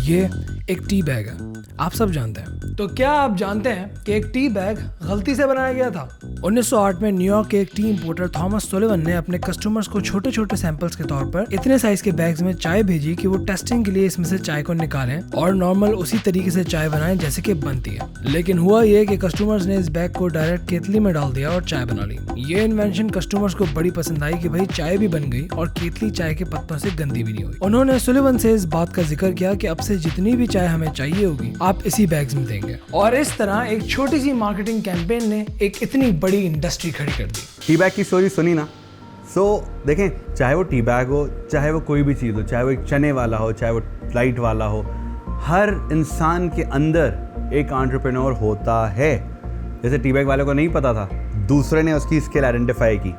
ये एक tea bag है, आप सब जानते हैं। तो क्या आप जानते हैं कि एक टी बैग गलती से बनाया गया था? 1908 में न्यूयॉर्क के एक टी इंपोर्टर थॉमस सुलिवन ने अपने कस्टमर्स को छोटे छोटे सैंपल्स के तौर पर इतने साइज के बैग्स में चाय भेजी कि वो टेस्टिंग के लिए इसमें से चाय को निकालें और नॉर्मल उसी तरीके से चाय बनाएं जैसे कि बनती है। लेकिन हुआ ये कि कस्टमर्स ने इस बैग को डायरेक्ट केतली में डाल दिया और चाय बना ली। ये इन्वेंशन कस्टमर्स को बड़ी पसंद आई कि भाई चाय भी बन गई और केतली चाय के पत्तों से गंदी भी नहीं हुई। उन्होंने सुलिवन से इस बात का जिक्र किया कि अब से जितनी भी चाय हमें चाहिए होगी आप इसी बैग्स में देंगे, और इस तरह एक छोटी सी मार्केटिंग कैंपेन ने एक इतनी बड़ी इंडस्ट्री खड़ी कर दी। टी बैग की स्टोरी सुनी ना? देखें, चाहे वो टी बैग हो, चाहे वो कोई भी चीज़ हो, चाहे वो एक चने वाला हो, चाहे वो फ्लाइट वाला हो, हर इंसान के अंदर एक एंटरप्रेन्योर होता है। जैसे टी बैग वाले को नहीं पता था, दूसरे ने उसकी स्किल आइडेंटिफाई की।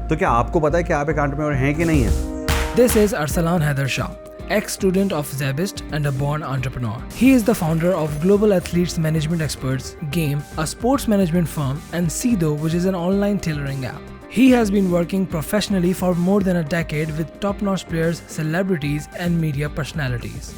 तो क्या आपको पता है कि आप एक एंटरप्रेन्योर हैं कि नहीं है? This is Arsalan Haider Shah, ex-student of Zabist and a born entrepreneur. He is the founder of Global Athletes Management Experts, GAME, a sports management firm, and Seedo, which is an online tailoring app. He has been working professionally for more than a decade with top-notch players, celebrities, and media personalities.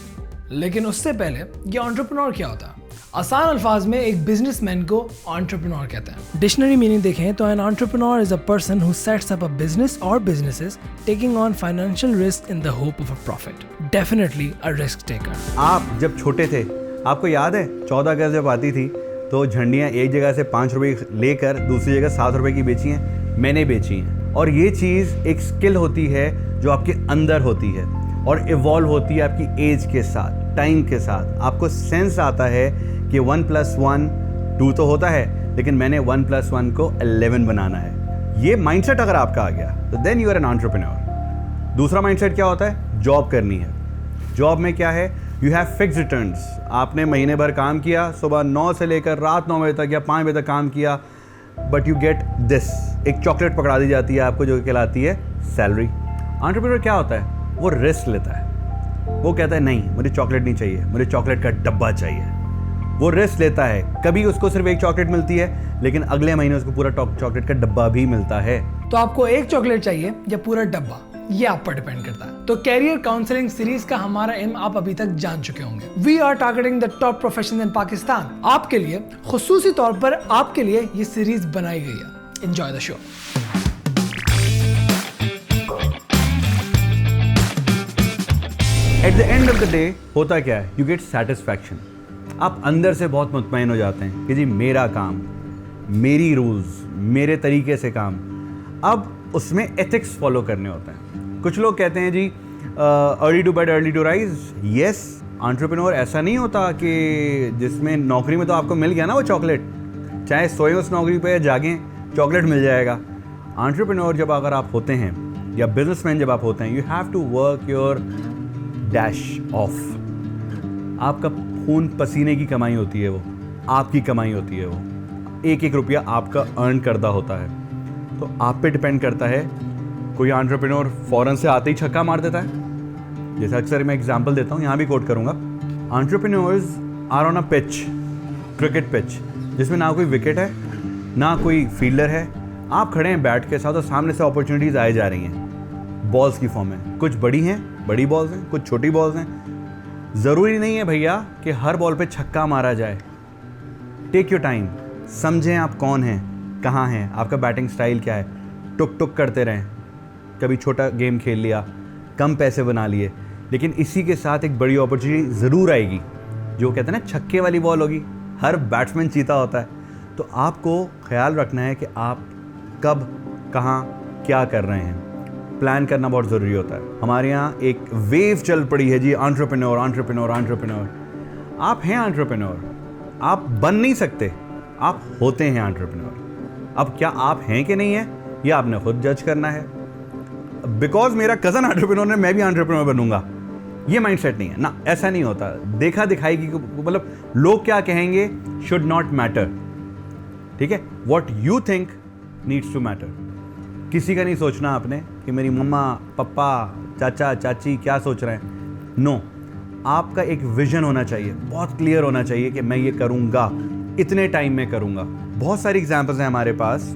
लेकिन उससे पहले ये entrepreneur क्या होता है? आसान अल्फाज में एक बिजनेसमैन को एंटरप्रेन्योर कहते हैं। डिक्शनरी मीनिंग देखें तो an entrepreneur is a person who sets up a business और businesses taking on financial risk in the hope of a profit. Definitely a risk taker. आप जब छोटे थे, आपको याद है 14 अगस्त जब आती थी तो झंडियाँ एक जगह से 5 रुपये लेकर दूसरी जगह 7 रुपये की बेची हैं, मैंने बेची हैं। और ये चीज़ एक स्किल होती है जो आपके अंदर होती है और इवॉल्व होती है आपकी एज के साथ, टाइम के साथ। आपको सेंस आता है कि 1 + 1 2 तो होता है, लेकिन मैंने 1 + 1 को 11 बनाना है। ये माइंडसेट अगर आपका आ गया तो then you are an entrepreneur. दूसरा माइंडसेट क्या होता है? जॉब करनी है। जॉब में क्या है? You have fixed returns. आपने महीने भर काम किया, सुबह 9 से लेकर रात 9 बजे तक या 5 बजे तक काम किया, बट यू गेट दिस। एक चॉकलेट पकड़ा दी जाती है आपको जो कहलाती है सैलरी। एंटरप्रेन्योर क्या होता है? वो रिस्क लेता है। वो कहता है नहीं, मुझे चॉकलेट नहीं चाहिए, मुझे चॉकलेट का डब्बा चाहिए। वो रिस्क लेता है। कभी उसको सिर्फ एक चॉकलेट मिलती है, लेकिन अगले महीने उसको पूरा चॉकलेट का डब्बा भी मिलता है। तो आपको एक चॉकलेट चाहिए या पूरा डब्बा, ये आप पर डिपेंड करता है। तो कैरियर काउंसलिंग सीरीज का हमारा एम आप अभी तक जान चुके होंगे। We are targeting the top professionals in Pakistan. आपके लिए, खुसूसी तौर पर आपके लिए ये सीरीज बनाई गई है। Enjoy the show. At the end of the day होता क्या है? You get satisfaction. आप अंदर से बहुत मुतमईन हो जाते हैं कि जी मेरा काम, मेरी रूल्स, मेरे तरीके से काम। अब उसमें एथिक्स फॉलो करने होते हैं। कुछ लोग कहते हैं जी early to bed early to rise. Yes, entrepreneur ऐसा नहीं होता कि जिसमें नौकरी में तो आपको मिल गया ना वो चॉकलेट, चाहे सोए उस नौकरी पे या जागें, चॉकलेट मिल जाएगा। एंटरप्रेन्योर जब अगर आप होते हैं या बिजनेसमैन जब आप होते हैं, you have to work your dash off. आपका खून पसीने की कमाई होती है, वो आपकी कमाई होती है। वो एक एक रुपया आपका अर्न करदा होता है। तो आप पे डिपेंड करता है। कोई एंटरप्रेन्योर फ़ौरन से आते ही छक्का मार देता है। जैसे अक्सर मैं एग्जांपल देता हूँ, यहाँ भी कोट करूँगा। Entrepreneurs are on a pitch, cricket pitch, जिसमें ना कोई विकेट है ना कोई फील्डर है। आप खड़े हैं बैट के साथ और सामने से अपॉर्चुनिटीज़ आए जा रही हैं बॉल्स की फॉर्म में। कुछ बड़ी हैं, बड़ी बॉल्स हैं, कुछ छोटी बॉल्स हैं। ज़रूरी नहीं है भैया कि हर बॉल पे छक्का मारा जाए। टेक योर टाइम, समझें आप कौन हैं, कहाँ हैं, आपका बैटिंग स्टाइल क्या है। टुक टुक करते रहें। कभी छोटा गेम खेल लिया, कम पैसे बना लिए, लेकिन इसी के साथ एक बड़ी अपॉर्चुनिटी ज़रूर आएगी। जो कहते हैं ना छक्के वाली बॉल होगी। हर बैट्समैन चीता होता है। तो आपको ख्याल रखना है कि आप कब, कहाँ, क्या कर रहे हैं। प्लान करना बहुत ज़रूरी होता है। हमारे यहाँ एक वेव चल पड़ी है जी, एंटरप्रेन्योर एंटरप्रेन्योर एंटरप्रेन्योर। आप हैं एंटरप्रेन्योर, आप बन नहीं सकते, आप होते हैं एंटरप्रेन्योर। अब क्या आप हैं कि नहीं है, ये आपने खुद जज करना है। बिकॉज मेरा कज़न एंटरप्रेन्योर है, मैं भी एंटरप्रेन्योर बनूंगा, ये माइंडसेट नहीं है ना। ऐसा नहीं होता। देखा दिखाई की, मतलब लोग क्या कहेंगे शुड नॉट मैटर। ठीक है, what you think needs to matter. किसी का नहीं सोचना आपने कि मेरी मम्मा, पापा, चाचा, चाची क्या सोच रहे हैं। नो, आपका एक विजन होना चाहिए, बहुत क्लियर होना चाहिए कि मैं ये करूँगा, इतने टाइम में करूँगा। बहुत सारी एग्जांपल्स हैं हमारे पास।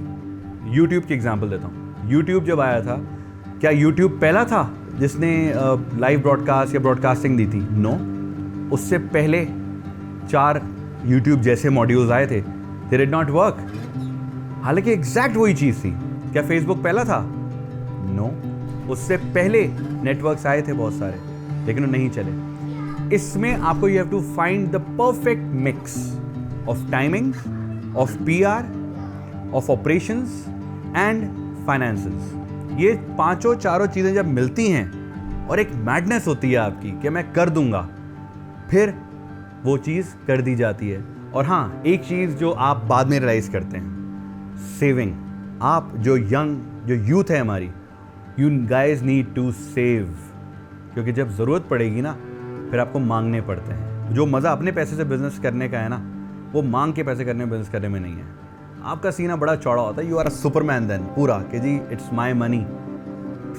यूट्यूब की एग्जांपल देता हूँ। यूट्यूब जब आया था, क्या यूट्यूब पहला था जिसने लाइव ब्रॉडकास्ट या ब्रॉडकास्टिंग दी थी? नो। उससे पहले 4 YouTube जैसे मॉड्यूल्स आए थे, दे डिड नॉट वर्क। हालांकि एग्जैक्ट वही चीज़ थी। क्या फेसबुक पहला था? नो। उससे पहले नेटवर्क्स आए थे बहुत सारे, लेकिन वो नहीं चले। इसमें आपको you have to find the perfect mix of timing, of PR, of operations and finances. ये चारों चीज़ें जब मिलती हैं और एक मैडनेस होती है आपकी कि मैं कर दूंगा, फिर वो चीज़ कर दी जाती है। और हाँ, एक चीज़ जो आप बाद में रियलाइज़ करते हैं, सेविंग। आप जो यूथ है हमारी, you guys need to save, क्योंकि जब ज़रूरत पड़ेगी ना, फिर आपको मांगने पड़ते हैं। जो मज़ा अपने पैसे से बिजनेस करने का है ना, वो मांग के पैसे करने बिजनेस करने में नहीं है। आपका सीना बड़ा चौड़ा होता है, you are a superman then, पूरा कि जी इट्स माई मनी,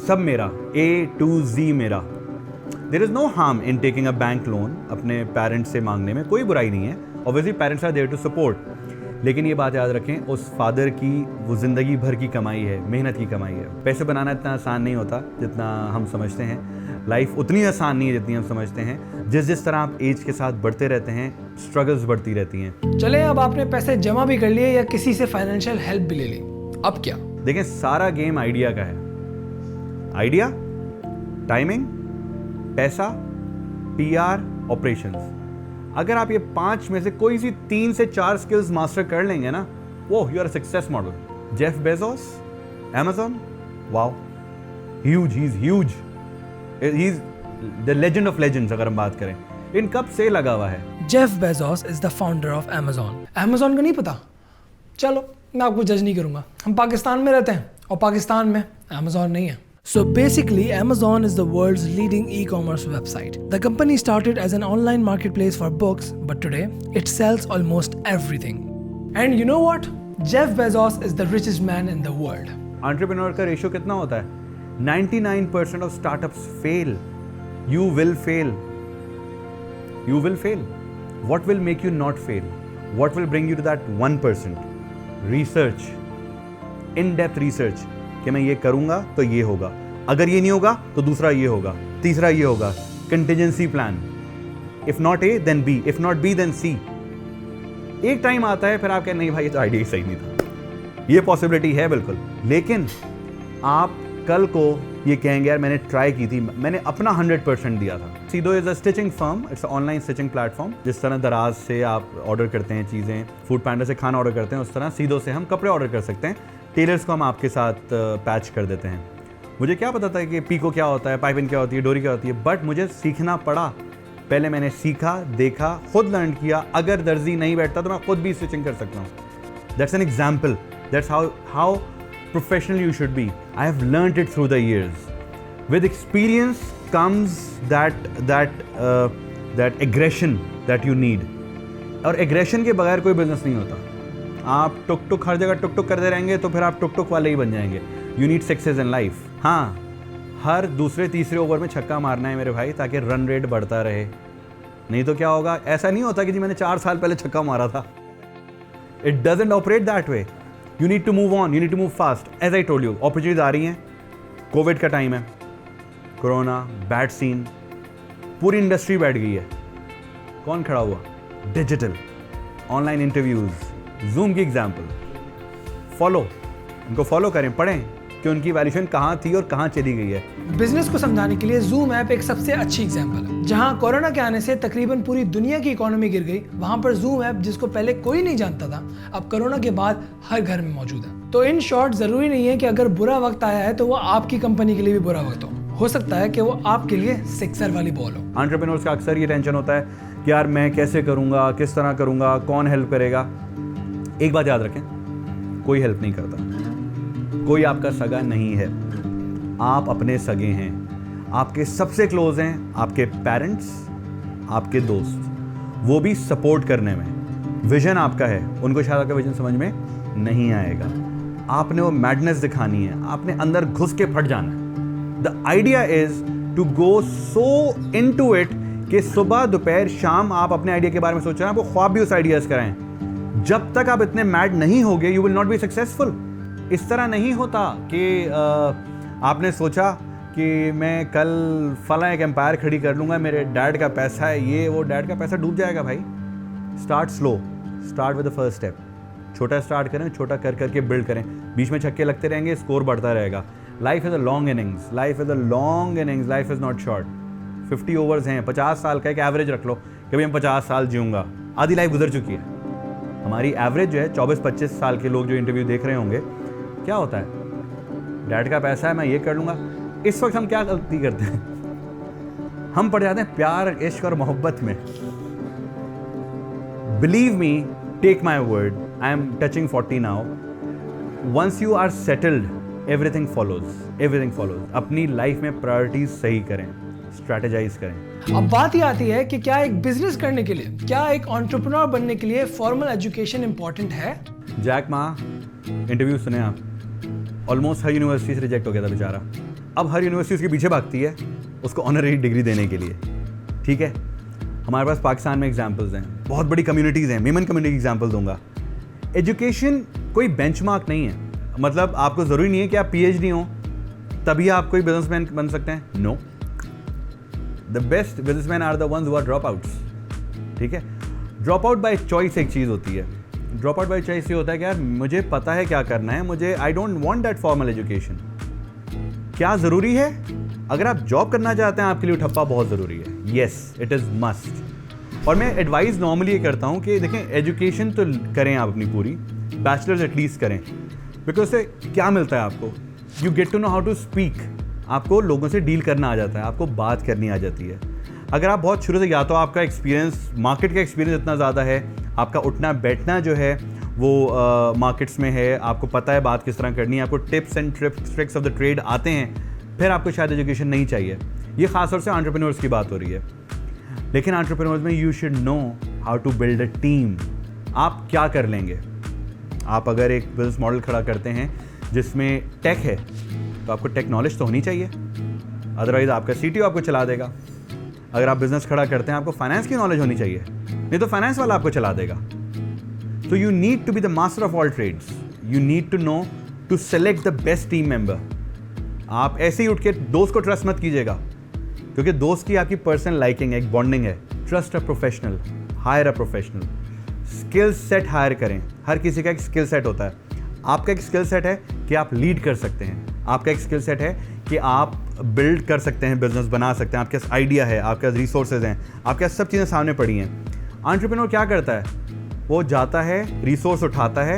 सब मेरा, A to Z मेरा। There is no harm in taking a bank loan, अपने पेरेंट्स से मांगने में कोई बुराई नहीं है। Obviously parents are there to support, लेकिन ये बात याद रखें, उस फादर की वो ज़िंदगी भर की कमाई है, मेहनत की कमाई है। पैसे बनाना इतना आसान नहीं होता जितना हम समझते हैं, लाइफ उतनी आसान नहीं है जितनी हम समझते हैं। जिस तरह आप एज के साथ बढ़ते रहते हैं, स्ट्रगल्स बढ़ती रहती हैं। चले, अब आपने पैसे जमा भी कर लिए या किसी से फाइनेंशियल हेल्प भी ले ली, अब क्या? देखें, सारा गेम आइडिया का है। आइडिया, टाइमिंग, पैसा, PR, ऑपरेशंस। अगर आप ये 5 में से कोई सी 3 से 4 स्किल्स मास्टर कर लेंगे ना, वो you are a success model. Jeff Bezos, Amazon, wow, huge, he is huge, he is the legend of legends. अगर हम बात करें, इन कब से लगा हुआ है। Jeff Bezos is the founder of Amazon। Amazon का नहीं पता? चलो, मैं आपको जज नहीं करूंगा, हम पाकिस्तान में रहते हैं और पाकिस्तान में Amazon नहीं है। So basically, Amazon is the world's leading e-commerce website. The company started as an online marketplace for books, but today it sells almost everything. And you know what? Jeff Bezos is the richest man in the world. Entrepreneur का ratio कितना होता है? 99% of startups fail. You will fail. You will fail. What will make you not fail? What will bring you to that 1%? Research. In-depth research. कि मैं ये करूंगा तो ये होगा, अगर ये नहीं होगा तो दूसरा ये होगा, तीसरा ये होगा। Contingency plan, if not A then B, if not B then C। एक टाइम आता है फिर आप कहें नहीं भाई, ये तो आइडिया ही सही नहीं था। ये पॉसिबिलिटी है बिल्कुल, लेकिन आप कल को ये कहेंगे यार मैंने ट्राई की थी, मैंने अपना 100% दिया था। सीधो is a stitching firm, it's online stitching platform. जिस तरह दराज से आप ऑर्डर करते हैं चीज़ें, फूड पैंडा से खाना ऑर्डर करते हैं, उस तरह सीधो से हम कपड़े ऑर्डर कर सकते हैं। टेलर्स को हम आपके साथ पैच कर देते हैं। मुझे क्या पता था कि पीको क्या होता है, पाइपिंग क्या होती है, डोरी क्या होती है, बट मुझे सीखना पड़ा। पहले मैंने सीखा, देखा, खुद लर्न किया। अगर दर्जी नहीं बैठता तो मैं खुद भी स्टिचिंग कर सकता हूँ। That's an example, that's how professional you should be. I have learned it through the years. With experience comes that aggression that you need, और एग्रेशन के बगैर कोई बिजनेस नहीं होता। आप टुक हर जगह टुक करते रहेंगे तो फिर आप टुक वाले ही बन जाएंगे। You need success in life. हाँ, हर दूसरे तीसरे ओवर में छक्का मारना है मेरे भाई, ताकि रन रेट बढ़ता रहे। नहीं तो क्या होगा, ऐसा नहीं होता कि जी मैंने 4 साल पहले छक्का मारा था। It doesn't operate that way. You need to move on, you need to move fast. As I told you, opportunities आ रही हैं। कोविड का टाइम है, कोरोना, बैड सीन, पूरी इंडस्ट्री बैठ गई है। कौन खड़ा हुआ? डिजिटल, ऑनलाइन इंटरव्यूज, जूम की एग्जाम्पल। फॉलो, उनको फॉलो करें, पढ़ें कि उनकी वैल्यूएशन कहाँ थी और कहाँ चली गई है। बिजनेस को समझाने के लिए जूम ऐप एक सबसे अच्छी एग्जांपल है। जहां कोरोना के आने से तकरीबन पूरी दुनिया की इकोनॉमी गिर गई, वहां पर जूम ऐप, जिसको पहले कोई नहीं जानता था, अब कोरोना के बाद हर घर में मौजूद है। तो इन शॉर्ट, जरूरी नहीं है कि अगर बुरा वक्त आया है तो वो आपकी कंपनी के लिए भी बुरा वक्त हो सकता है कि वो आपके लिए सिक्सर वाली बॉल हो। एंटरप्रेन्योर्स का अक्सर ये टेंशन होता है कि यार मैं कैसे करूँगा, किस तरह करूँगा, कौन हेल्प करेगा। एक बात याद रखें, कोई हेल्प नहीं करता, कोई आपका सगा नहीं है, आप अपने सगे हैं। आपके सबसे क्लोज हैं आपके पेरेंट्स, आपके दोस्त, वो भी सपोर्ट करने में। विजन आपका है, उनको शायद आपका विजन समझ में नहीं आएगा। आपने वो मैडनेस दिखानी है, आपने अंदर घुस के फट जाना है। The idea is to go so into it कि सुबह दोपहर शाम आप अपने आइडिया के बारे में सोच रहे हैं, आपको ख्वाब भी उस आइडियाज कराएं। जब तक आप इतने मैड नहीं होगे, you will not be successful. इस तरह नहीं होता कि आपने सोचा कि मैं कल फला एक एम्पायर खड़ी कर लूँगा, मेरे डैड का पैसा है ये वो, डैड का पैसा डूब जाएगा भाई। Start slow, start with the first step. छोटा स्टार्ट करें, छोटा कर करके बिल्ड करें। बीच में छक्के लगते रहेंगे, स्कोर बढ़ता रहेगा। Life is a long innings, life is a long innings, life is not short. 50 overs हैं, 50 साल का एक एवरेज रख लो कि भाई हम 50 साल जीऊँगा, आधी लाइफ गुजर चुकी है। हमारी एवरेज जो है 24-25 साल के लोग जो इंटरव्यू देख रहे होंगे, क्या होता है, डैड का पैसा है मैं ये कर लूँगा। इस वक्त हम क्या गलती करते हैं, हम पड़ जाते हैं प्यार, इश्क और मोहब्बत में। Believe me, take my word, I am touching 40 now. Once you are settled, everything follows, everything follows. अपनी लाइफ में प्रायोरिटीज सही करें, स्ट्रैटेजाइज करें। अब बात ही आती है कि क्या एक बिजनेस करने के लिए, क्या एक एंटरप्रेन्योर बनने के लिए फॉर्मल एजुकेशन इंपॉर्टेंट है? जैक मा इंटरव्यू सुने आप, ऑलमोस्ट हर यूनिवर्सिटी से रिजेक्ट हो गया था बेचारा। अब हर यूनिवर्सिटी उसके पीछे भागती है उसको ऑनररी डिग्री देने के लिए। ठीक है, हमारे पास पाकिस्तान में एग्जाम्पल्स हैं, बहुत बड़ी कम्युनिटीज़ हैं। मेमन कम्युनिटी एग्जाम्पल दूंगा। एजुकेशन कोई बेंचमार्क नहीं है, मतलब आपको ज़रूरी नहीं है कि आप PhD हो तभी आप कोई बिजनेसमैन बन सकते हैं। No, the best businessman are the ones who are drop outs. ठीक है, ड्रॉप आउट बाय चॉइस एक चीज़ होती है। ड्रॉप आउट बाय चॉइस ये होता है कि यार मुझे पता है क्या करना है, मुझे I don't want that formal education. क्या ज़रूरी है? अगर आप जॉब करना चाहते हैं आपके लिए ठप्पा बहुत ज़रूरी है। Yes, it is must. और मैं एडवाइस नॉर्मली ये करता हूँ कि देखें, एजुकेशन तो करें आप अपनी पूरी, बैचलर्स एटलीस्ट करें, बिकॉज उससे क्या मिलता है आपको, you get to know how to speak. आपको लोगों से डील करना आ जाता है, आपको बात करनी आ जाती है। अगर आप बहुत शुरू से, या तो आपका एक्सपीरियंस, मार्केट का एक्सपीरियंस इतना ज़्यादा है, आपका उठना बैठना जो है वो मार्केट्स में है, आपको पता है बात किस तरह करनी है, आपको tips and tricks of the trade आते हैं, फिर आपको शायद एजुकेशन नहीं चाहिए। ये खासतौर से एंटरप्रेन्योर्स की बात हो रही है। लेकिन एंटरप्रेन्योर्स में you should know how to build a team. आप क्या कर लेंगे? आप अगर एक बिजनेस मॉडल खड़ा करते हैं जिसमें टेक है तो आपको टेक नॉलेज तो होनी चाहिए, अदरवाइज आपका CTO आपको चला देगा। अगर आप बिजनेस खड़ा करते हैं आपको फाइनेंस की नॉलेज होनी चाहिए, नहीं तो फाइनेंस वाला आपको चला देगा। तो you need to be the master of all trades. You need to know to select the best team member. आप ऐसे ही उठ के दोस्त को ट्रस्ट मत कीजिएगा, क्योंकि दोस्त की आपकी पर्सनल लाइकिंग है, एक बॉन्डिंग है। Trust a professional, hire a professional. Skill set hire करें। हर किसी का एक स्किल सेट होता है। आपका एक स्किल सेट है कि आप लीड कर सकते हैं, आपका एक स्किल सेट है कि आप बिल्ड कर सकते हैं, बिजनेस बना सकते हैं, आपके पास आइडिया है, आपके पास रिसोर्सेज हैं, आपके पास सब चीज़ें सामने पड़ी हैं। एंटरप्रेन्योर क्या करता है? वो जाता है, रिसोर्स उठाता है,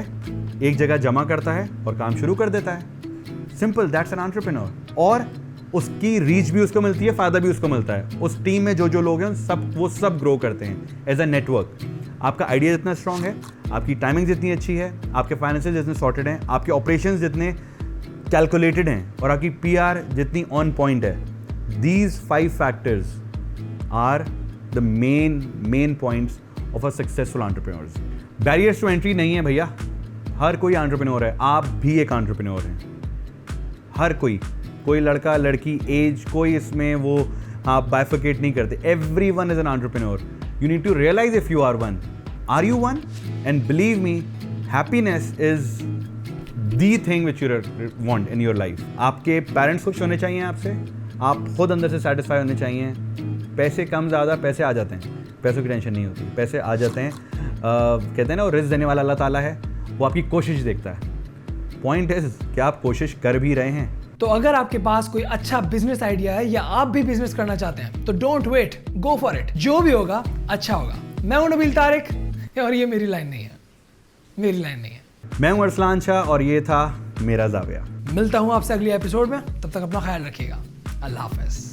एक जगह जमा करता है और काम शुरू कर देता है। Simple, that's an entrepreneur. और उसकी रीच भी उसको मिलती है, फ़ायदा भी उसको मिलता है। उस टीम में जो लोग हैं वो सब ग्रो करते हैं एज अ नेटवर्क। आपका आइडिया जितना स्ट्रांग है, आपकी टाइमिंग जितनी अच्छी है, आपके फाइनेंसेस जितने सॉर्टेड हैं, आपके ऑपरेशंस जितने कैलकुलेटेड हैं और आपकी PR जितनी ऑन पॉइंट है, these 5 factors are the main points of a successful entrepreneurs. Barriers to entry नहीं है भैया, हर कोई एंटरप्रेन्योर है। आप भी एक एंटरप्रेन्योर हैं, हर कोई लड़का लड़की एज कोई इसमें वो आप बाइफिकेट नहीं करते। Everyone is an entrepreneur. You need to realize if you are one. Are you one? And believe me, happiness is the thing which you want in your life. आपके पेरेंट्स खुश होने चाहिए आपसे, आप खुद अंदर से सेटिस्फाई होने चाहिए। पैसे कम ज़्यादा पैसे आ जाते हैं, पैसों की टेंशन नहीं होती, पैसे आ जाते हैं। कहते हैं ना, वो रिस्क देने वाला अल्लाह ताला है, वो आपकी कोशिश देखता है। पॉइंट इज कि आप कोशिश कर भी रहे हैं। तो अगर आपके पास कोई अच्छा बिजनेस आइडिया है या आप भी बिजनेस करना चाहते हैं तो don't wait, go for it. जो भी होगा अच्छा होगा। मैं हूं नबील तारिक और ये मेरी लाइन नहीं है, मेरी लाइन नहीं है। मैं हूं अरसलान शाह और ये था मेरा ज़ाविया। मिलता हूं आपसे अगली एपिसोड में, तब तक अपना ख्याल रखिएगा। अल्लाह हाफ़िज़।